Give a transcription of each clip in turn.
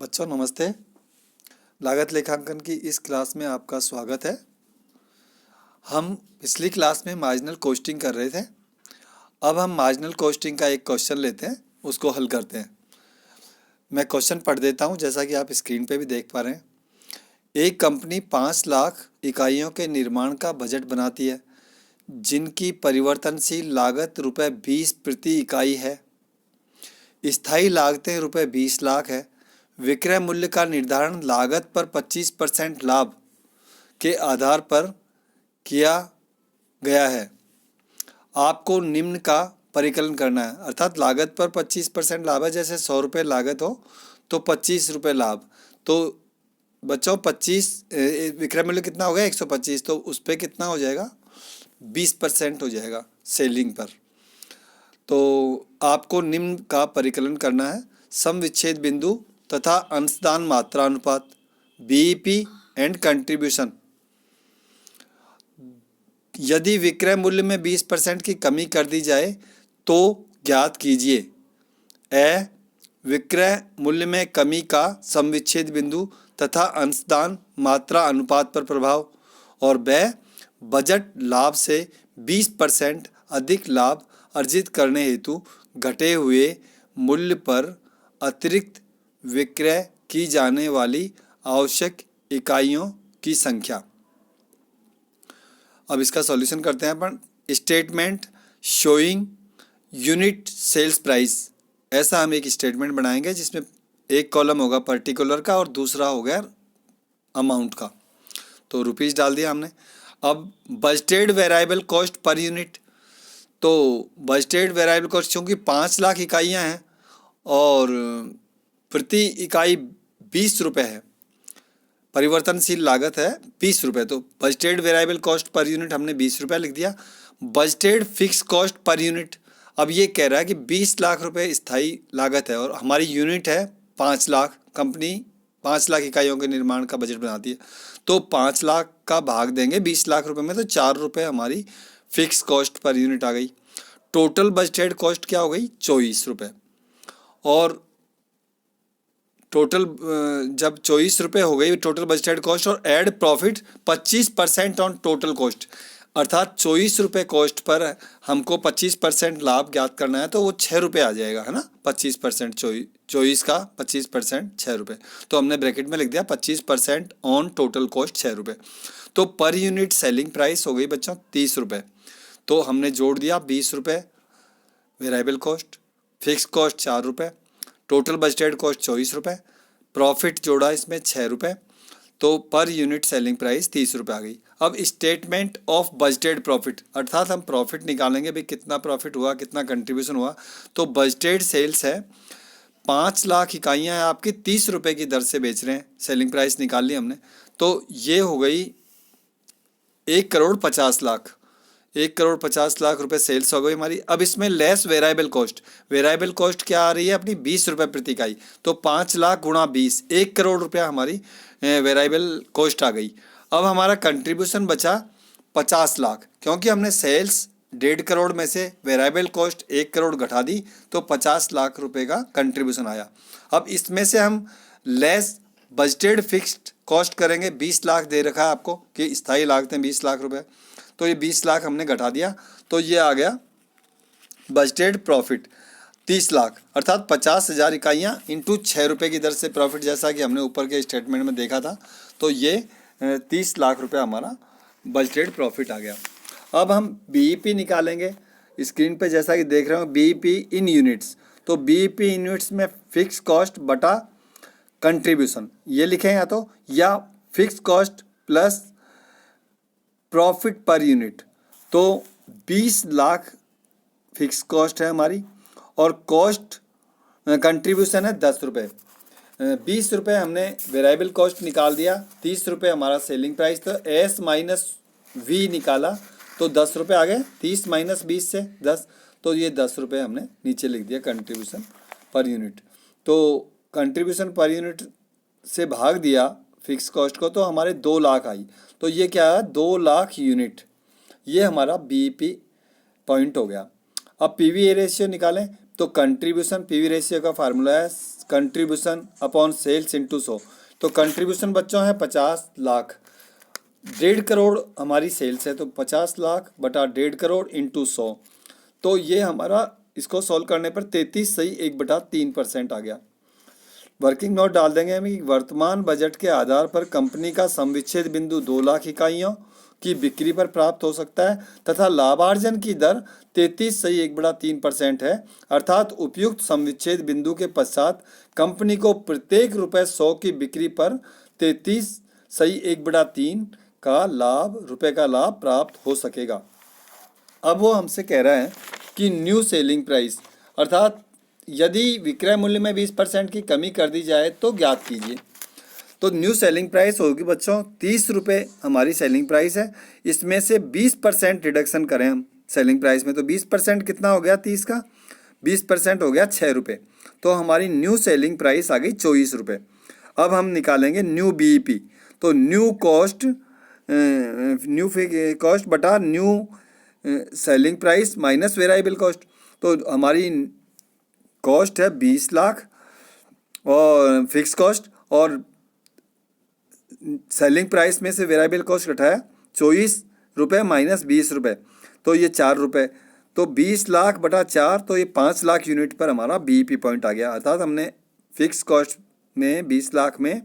बच्चों नमस्ते। लागत लेखांकन की इस क्लास में आपका स्वागत है। हम पिछली क्लास में मार्जिनल कॉस्टिंग कर रहे थे। अब हम मार्जिनल कॉस्टिंग का एक क्वेश्चन लेते हैं, उसको हल करते हैं। मैं क्वेश्चन पढ़ देता हूं, जैसा कि आप स्क्रीन पे भी देख पा रहे हैं। एक कंपनी 5 लाख इकाइयों के निर्माण का बजट बनाती है, जिनकी परिवर्तनशील लागत ₹20 प्रति इकाई है। स्थायी लागतें ₹20 लाख है। विक्रय मूल्य का निर्धारण लागत पर 25% लाभ के आधार पर किया गया है। आपको निम्न का परिकलन करना है, अर्थात लागत पर 25% लाभ है। जैसे 100 रुपये लागत हो तो 25 रुपये लाभ। तो बच्चों 25 विक्रय मूल्य कितना हो गया 125, तो उस पर कितना हो जाएगा 20% हो जाएगा सेलिंग पर। तो आपको निम्न का परिकलन करना है। सम विच्छेद बिंदु तथा अंशदान मात्रा अनुपात, बीईपी एंड कंट्रीब्यूशन। यदि विक्रय मूल्य में 20% की कमी कर दी जाए तो ज्ञात कीजिए। ए, विक्रय मूल्य में कमी का सम विच्छेद बिंदु तथा अंशदान मात्रा अनुपात पर प्रभाव, और ब, बजट लाभ से 20% अधिक लाभ अर्जित करने हेतु घटे हुए मूल्य पर अतिरिक्त विक्रय की जाने वाली आवश्यक इकाइयों की संख्या। अब इसका सॉल्यूशन करते हैं अपन। Statement showing unit sales price, ऐसा हम एक स्टेटमेंट बनाएंगे जिसमें एक कॉलम होगा पर्टिकुलर का और दूसरा हो गया अमाउंट का। तो रुपीस डाल दिया हमने। अब budgeted variable cost per unit, तो बजटेड वेरिएबल कॉस्ट चूँकि 5 लाख इकाइयाँ हैं और प्रति इकाई 20 रुपये है, परिवर्तनशील लागत है 20 रुपये, तो budgeted variable cost per unit हमने 20 रुपये लिख दिया। Budgeted fix cost per unit, अब ये कह रहा है कि 20 लाख रुपए स्थायी लागत है और हमारी यूनिट है 5 लाख। कंपनी 5 लाख इकाइयों के निर्माण का बजट बनाती है, तो 5 लाख का भाग देंगे 20 लाख रुपए में, तो 4 रुपये हमारी फिक्स कॉस्ट पर यूनिट आ गई। टोटल बजटेड कॉस्ट क्या हो गई 24 रुपये। और टोटल जब 24 रुपये हो गई टोटल बजटेड कॉस्ट, और add profit 25% on total cost, अर्थात 24 रुपये कॉस्ट पर हमको 25% लाभ ज्ञात करना है, तो वो 6 रुपये आ जाएगा, है ना। 25% 24 का 25% 6 रुपये, तो हमने ब्रैकेट में लिख दिया 25% ऑन टोटल कॉस्ट 6 रुपये। तो पर यूनिट सेलिंग प्राइस हो गई बच्चों 30 रुपये। तो हमने जोड़ दिया 20 रुपये वेरिएबल कॉस्ट, फिक्स कॉस्ट 4 रुपये, टोटल बजटेड कॉस्ट 24 रुपये, प्रॉफिट जोड़ा इसमें 6 रुपये, तो पर यूनिट सेलिंग प्राइस 30 रुपये आ गई। अब स्टेटमेंट ऑफ बजटेड प्रॉफिट, अर्थात हम प्रॉफिट निकालेंगे भाई कितना प्रॉफिट हुआ, कितना कंट्रीब्यूशन हुआ। तो बजटेड सेल्स है 5 लाख इकाइयाँ हैं आपकी, 30 रुपये की दर से बेच रहे हैं, सेलिंग प्राइस निकाल ली हमने, तो ये हो गई 1,50,00,000। 1,50,00,000 रुपये सेल्स हो गई हमारी। अब इसमें less variable cost, variable cost क्या आ रही है अपनी 20 रुपये प्रति इकाई, तो 5 लाख गुणा 20, 1 करोड़ रुपया हमारी वेरिएबल कॉस्ट आ गई। अब हमारा कंट्रीब्यूशन बचा 50 लाख, क्योंकि हमने सेल्स 1.5 करोड़ में से वेरिएबल कॉस्ट 1 करोड़ घटा दी, तो 50 लाख रुपये का कंट्रीब्यूशन आया। अब इसमें से हम लेस बजटेड फिक्स्ड कॉस्ट करेंगे। 20 लाख दे रखा है आपको कि स्थायी लागतें 20 लाख रुपये, तो ये 20 लाख हमने घटा दिया, तो ये आ गया बजटेड प्रॉफिट 30 लाख, अर्थात 50,000 इकाइयाँ इंटू 6 रुपये की दर से प्रॉफिट, जैसा कि हमने ऊपर के स्टेटमेंट में देखा था। तो ये 30 लाख रुपये हमारा बजटेड प्रॉफिट आ गया। अब हम बीईपी निकालेंगे। स्क्रीन पे जैसा कि देख रहे हो बीईपी इन यूनिट्स, तो बीईपी इन यूनिट्स में फिक्स कॉस्ट बटा कंट्रीब्यूशन ये लिखें, या fix cost plus profit per unit. तो 20 लाख फिक्स कॉस्ट है हमारी और कॉस्ट कंट्रीब्यूशन है 10 रुपये। 20 रुपये हमने वेरिएबल कॉस्ट निकाल दिया, 30 रुपये हमारा सेलिंग प्राइस, तो एस माइनस वी निकाला, तो 10 रुपये आ गए। 30 माइनस 20 से 10, तो ये 10 रुपये हमने नीचे लिख दिया कंट्रीब्यूशन पर यूनिट। तो कंट्रीब्यूशन पर यूनिट से भाग दिया फिक्स कॉस्ट को, तो हमारे 2 लाख आई, तो ये क्या है 2 लाख यूनिट, ये हमारा बीईपी पॉइंट हो गया। अब पीवी रेशियो निकालें। तो कंट्रीब्यूशन पीवी रेशियो का फार्मूला है कंट्रीब्यूशन अपॉन सेल्स इंटू 100। तो कंट्रीब्यूशन बच्चों है 50 लाख, 1.5 करोड़ हमारी सेल्स है, तो 50 लाख बटा 1.5 करोड़ इंटू 100। तो ये हमारा इसको सॉल्व करने पर 33 सही 1/3% आ गया। वर्किंग नोट डाल देंगे हम कि वर्तमान बजट के आधार पर कंपनी का समविच्छेद बिंदु 2 लाख इकाइयों की बिक्री पर प्राप्त हो सकता है तथा लाभार्जन की दर 33 सही 1/3% है, अर्थात उपयुक्त समविच्छेद बिंदु के पश्चात कंपनी को प्रत्येक ₹100 की बिक्री पर 33 सही 1/3 रुपए का लाभ प्राप्त हो सकेगा। अब वो हमसे कह रहा है कि न्यू सेलिंग प्राइस, अर्थात यदि विक्रय मूल्य में 20% की कमी कर दी जाए तो ज्ञात कीजिए। तो न्यू सेलिंग प्राइस होगी बच्चों 30 रुपये हमारी सेलिंग प्राइस है, इसमें से 20% रिडक्शन करें हम सेलिंग प्राइस में, तो 20% कितना हो गया 30 का, 20% हो गया 6 रुपये, तो हमारी न्यू सेलिंग प्राइस आ गई 24 रुपये। अब हम निकालेंगे न्यू बीईपी, तो न्यू कॉस्ट बटा new selling price minus variable cost. तो हमारी कॉस्ट है 20 लाख और फिक्स कॉस्ट, और सेलिंग प्राइस में से वेरिएबल कॉस्ट घटाया 24 रुपये माइनस 20 रुपये, तो ये 4 रुपये, तो 20 लाख बटा 4, तो ये 5 लाख यूनिट पर हमारा बीईपी पॉइंट आ गया। अर्थात हमने फिक्स कॉस्ट में 20 लाख में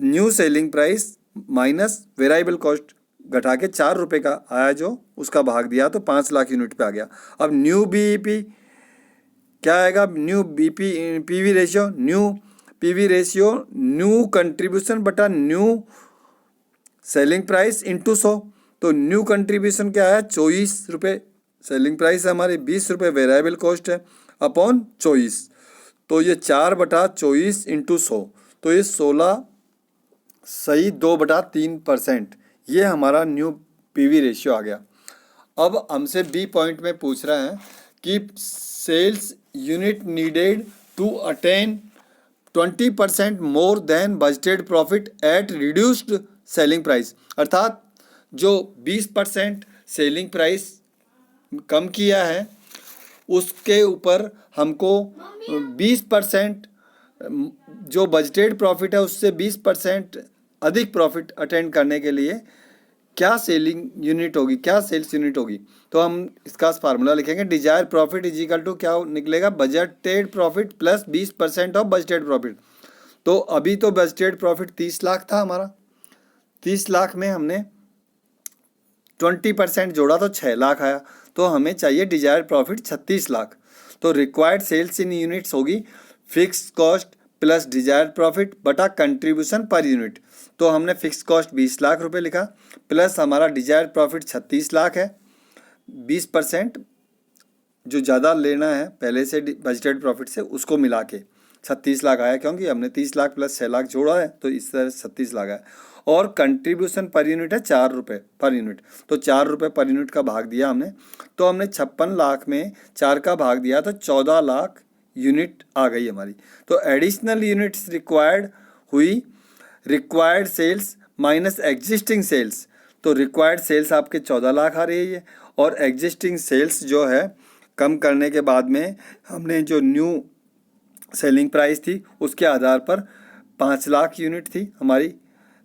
new selling price minus variable cost घटा के 4 रुपये का आया जो उसका भाग दिया, तो 5 लाख यूनिट पे आ गया। अब न्यू बीईपी क्या आएगा, new BP PV ratio, new PV ratio new contribution बटा न्यू सेलिंग प्राइस इंटू 100। तो न्यू कंट्रीब्यूशन क्या है 24 रुपये, सेलिंग प्राइस है हमारी 20 रुपये, वेरिएबल कॉस्ट है अपॉन 24, तो ये 4/24 इंटू 100, तो ये 16 सही 2/3%, ये हमारा न्यू पीवी रेशियो आ गया। अब हमसे बी पॉइंट में पूछ रहा है कि sales unit needed to attain 20% more than budgeted profit at reduced selling price, अर्थात जो 20% सेलिंग प्राइस कम किया है उसके ऊपर हमको 20% जो बजटेड प्रॉफिट है उससे 20% अधिक प्रॉफिट अटेंड करने के लिए क्या सेलिंग यूनिट होगी, क्या सेल्स यूनिट होगी। तो हम इसका फार्मूला लिखेंगे desire profit is equal to क्या निकलेगा, budgeted profit plus 20% of budgeted profit. तो अभी तो बजटेड प्रॉफिट 30 लाख था हमारा, 30 लाख में हमने 20% जोड़ा तो 6 लाख आया, तो हमें चाहिए डिजायर प्रॉफिट 36 लाख। तो रिक्वायर्ड सेल्स इन यूनिट्स होगी fix cost plus Dzire profit बटा कंट्रीब्यूशन पर यूनिट। तो हमने फिक्स कॉस्ट 20 लाख रुपए लिखा प्लस हमारा डिजायर प्रॉफिट 36 लाख है, 20% जो ज़्यादा लेना है पहले से बजटेड प्रॉफिट से उसको मिला के 36 लाख आया, क्योंकि हमने 30 लाख प्लस 6 लाख जोड़ा है तो इस तरह 36 लाख है। और कंट्रीब्यूशन पर यूनिट है 4 रुपये पर यूनिट, तो 4 रुपये पर यूनिट का भाग दिया हमने, तो हमने 56 लाख में 4 का भाग दिया तो 14 लाख यूनिट आ गई हमारी। तो एडिशनल यूनिट्स रिक्वायर्ड हुई required sales minus existing sales, तो रिक्वायर्ड सेल्स आपके 14 लाख आ रही है और एग्जिस्टिंग सेल्स जो है कम करने के बाद में हमने जो न्यू सेलिंग प्राइस थी उसके आधार पर 5 लाख यूनिट थी हमारी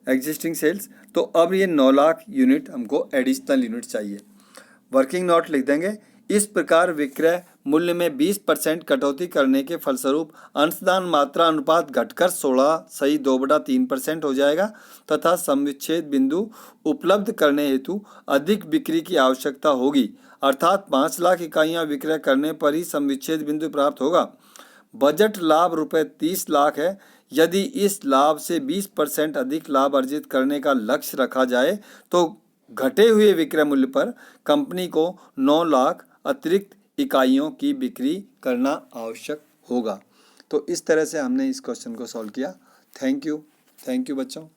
एग्जिस्टिंग सेल्स, तो अब ये 9 लाख यूनिट हमको एडिशनल यूनिट चाहिए। वर्किंग नोट लिख देंगे, इस प्रकार विक्रय मूल्य में 20% कटौती करने के फलस्वरूप अंशदान मात्रा अनुपात घटकर 16 सही 2/3% हो जाएगा तथा समविच्छेद बिंदु उपलब्ध करने हेतु अधिक बिक्री की आवश्यकता होगी, अर्थात 5 लाख इकाइयाँ विक्रय करने पर ही समविच्छेद बिंदु प्राप्त होगा। बजट लाभ ₹30 लाख है, यदि इस लाभ से 20% अधिक लाभ अर्जित करने का लक्ष्य रखा जाए तो घटे हुए विक्रय मूल्य पर कंपनी को 9 लाख अतिरिक्त इकाइयों की बिक्री करना आवश्यक होगा। तो इस तरह से हमने इस क्वेश्चन को सॉल्व किया। थैंक यू बच्चों।